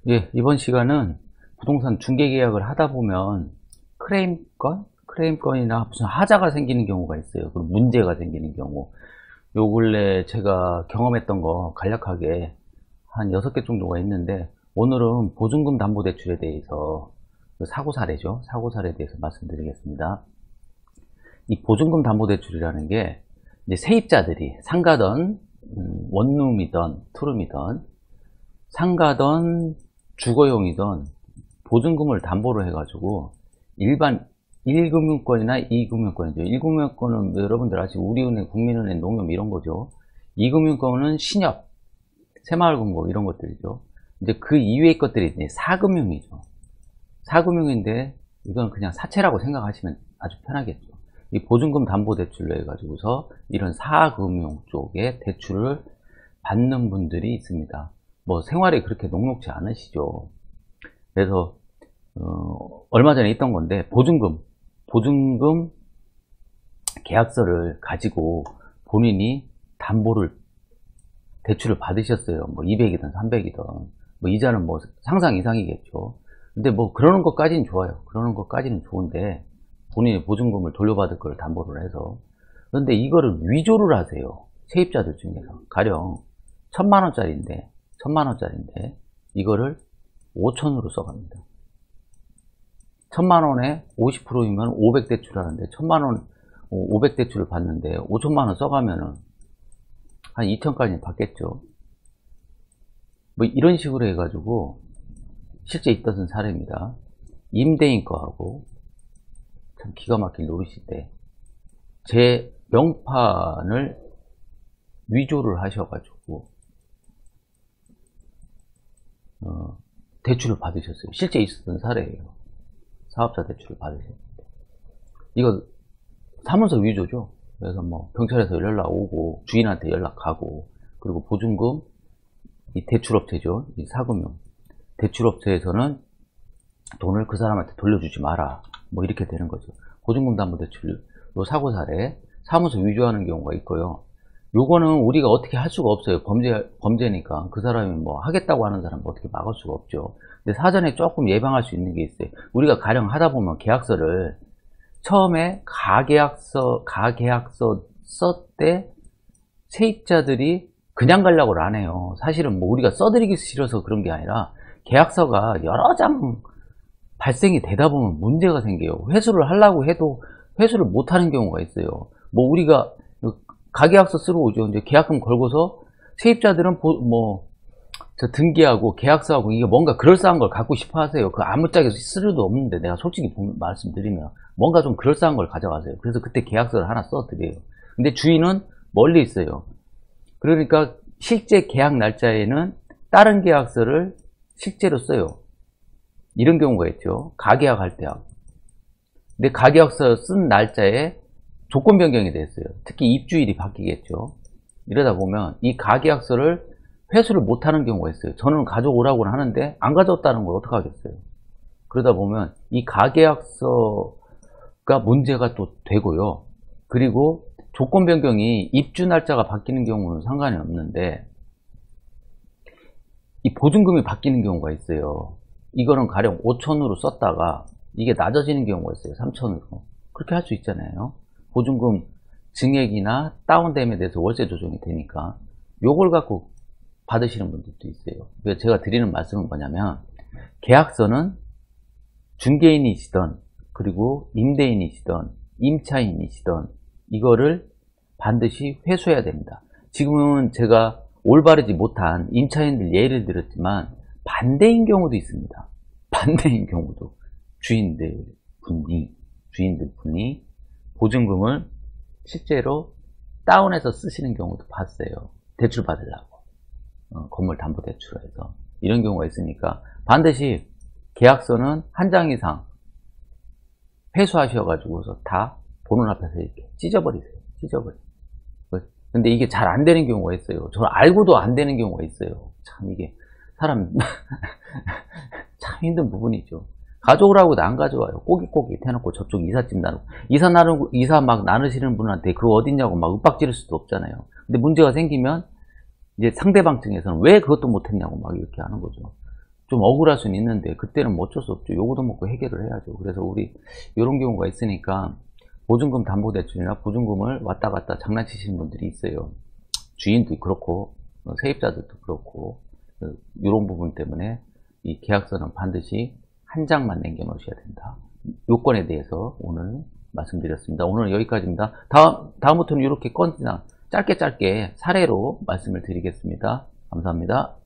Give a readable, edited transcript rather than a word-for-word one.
예, 이번 시간은 부동산 중개계약을 하다 보면 크레임건이나 무슨 하자가 생기는 경우가 있어요. 그리고 문제가 생기는 경우. 요 근래 제가 경험했던 거 간략하게 한 6개 정도가 있는데, 오늘은 보증금 담보대출에 대해서, 사고 사례죠. 사고 사례에 대해서 말씀드리겠습니다. 이 보증금 담보대출이라는 게 이제 세입자들이 상가든 원룸이든 투룸이든 상가든 주거용이든 보증금을 담보로 해가지고 일반 1금융권이나 2금융권이죠. 1금융권은 여러분들 아시고 우리은행, 국민은행, 농협 이런 거죠. 2금융권은 신협, 새마을금고 이런 것들이죠. 이제 그 이외의 것들이 이제 4금융이죠. 4금융인데 이건 그냥 사채라고 생각하시면 아주 편하겠죠. 이 보증금 담보대출로 해가지고서 이런 4금융 쪽에 대출을 받는 분들이 있습니다. 뭐 생활이 그렇게 녹록지 않으시죠. 그래서 얼마 전에 있던 건데, 보증금 계약서를 가지고 본인이 대출을 받으셨어요. 뭐 200이든 300이든 뭐 이자는 뭐 상상 이상이겠죠. 근데 뭐 그러는 것까지는 좋아요. 그러는 것까지는 좋은데 본인이 보증금을 돌려받을 걸 담보를 해서, 그런데 이거를 위조를 하세요. 세입자들 중에서 가령 1000만 원짜리인데 이거를 5천으로 써갑니다. 1000만 원에 50%이면 500 대출하는데 1000만 원 500 대출을 받는데 5천만 원 써가면은 한 2천까지는 받겠죠. 뭐 이런 식으로 해가지고 실제 있던 사례입니다. 임대인 거하고 참 기가 막힐 노릇인데, 제 명판을 위조를 하셔가지고 대출을 받으셨어요. 실제 있었던 사례예요. 사업자 대출을 받으셨는데 이거 사문서 위조죠. 그래서 뭐 경찰에서 연락 오고 주인한테 연락 가고, 그리고 보증금 이 대출업체죠. 이 4금융 대출업체에서는 돈을 그 사람한테 돌려주지 마라, 뭐 이렇게 되는 거죠. 보증금 담보대출 요 사고 사례 사무소 위조하는 경우가 있고요. 요거는 우리가 어떻게 할 수가 없어요. 범죄니까 그 사람이 뭐 하겠다고 하는 사람은 어떻게 막을 수가 없죠. 근데 사전에 조금 예방할 수 있는 게 있어요. 우리가 가령 하다 보면 계약서를 처음에 가계약서 썼때 세입자들이 그냥 가려고 안 해요. 사실은 뭐 우리가 써드리기 싫어서 그런 게 아니라, 계약서가 여러 장 발생이 되다 보면 문제가 생겨요. 회수를 하려고 해도 회수를 못 하는 경우가 있어요. 뭐 우리가 가계약서 쓰러 오죠. 이제 계약금 걸고서 세입자들은 저 등기하고 계약서하고 이게 뭔가 그럴싸한 걸 갖고 싶어 하세요. 그 아무짝에 쓸 수도 없는데, 내가 솔직히 말씀드리면 뭔가 좀 그럴싸한 걸 가져가세요. 그래서 그때 계약서를 하나 써드려요. 근데 주인은 멀리 있어요. 그러니까 실제 계약 날짜에는 다른 계약서를 실제로 써요. 이런 경우가 있죠. 가계약할 때하고. 근데 가계약서 쓴 날짜에 조건 변경이 됐어요. 특히 입주일이 바뀌겠죠. 이러다 보면 이 가계약서를 회수를 못하는 경우가 있어요. 저는 가져오라고 하는데 안 가져왔다는 걸 어떡하겠어요. 그러다 보면 이 가계약서가 문제가 또 되고요. 그리고 조건 변경이 입주 날짜가 바뀌는 경우는 상관이 없는데, 이 보증금이 바뀌는 경우가 있어요. 이거는 가령 5천으로 썼다가 이게 낮아지는 경우가 있어요. 3천으로. 그렇게 할 수 있잖아요. 보증금 증액이나 다운됨에 대해서 월세 조정이 되니까 요걸 갖고 받으시는 분들도 있어요. 그래서 제가 드리는 말씀은 뭐냐면, 계약서는 중개인이시던 그리고 임대인이시던 임차인이시던 이거를 반드시 회수해야 됩니다. 지금은 제가 올바르지 못한 임차인들 예를 들었지만 반대인 경우도 있습니다. 반대인 경우도 주인들 분이 보증금을 실제로 다운해서 쓰시는 경우도 봤어요. 대출 받으려고 건물 담보 대출을 해서. 이런 경우가 있으니까 반드시 계약서는 한 장 이상 회수하셔가지고서 다 보는 앞에서 이렇게 찢어버리세요. 근데 이게 잘 안 되는 경우가 있어요. 저는 알고도 안 되는 경우가 있어요. 참 이게 사람 참 힘든 부분이죠. 가져오라고도 안 가져와요. 꼬깃꼬깃 해놓고 저쪽 이삿짐 나누고, 이사 막 나누시는 분한테 그거 어딨냐고 막 윽박지를 수도 없잖아요. 근데 문제가 생기면 이제 상대방 측에서는 왜 그것도 못했냐고 막 이렇게 하는 거죠. 좀 억울할 수는 있는데 그때는 뭐 어쩔 수 없죠. 요거도 먹고 해결을 해야죠. 그래서 우리 이런 경우가 있으니까 보증금 담보대출이나 보증금을 왔다 갔다 장난치시는 분들이 있어요. 주인도 그렇고 세입자들도 그렇고 이런 부분 때문에 이 계약서는 반드시 한 장만 남겨 놓으셔야 된다. 요건에 대해서 오늘 말씀드렸습니다. 오늘은 여기까지입니다. 다음부터는 이렇게 짧게 사례로 말씀을 드리겠습니다. 감사합니다.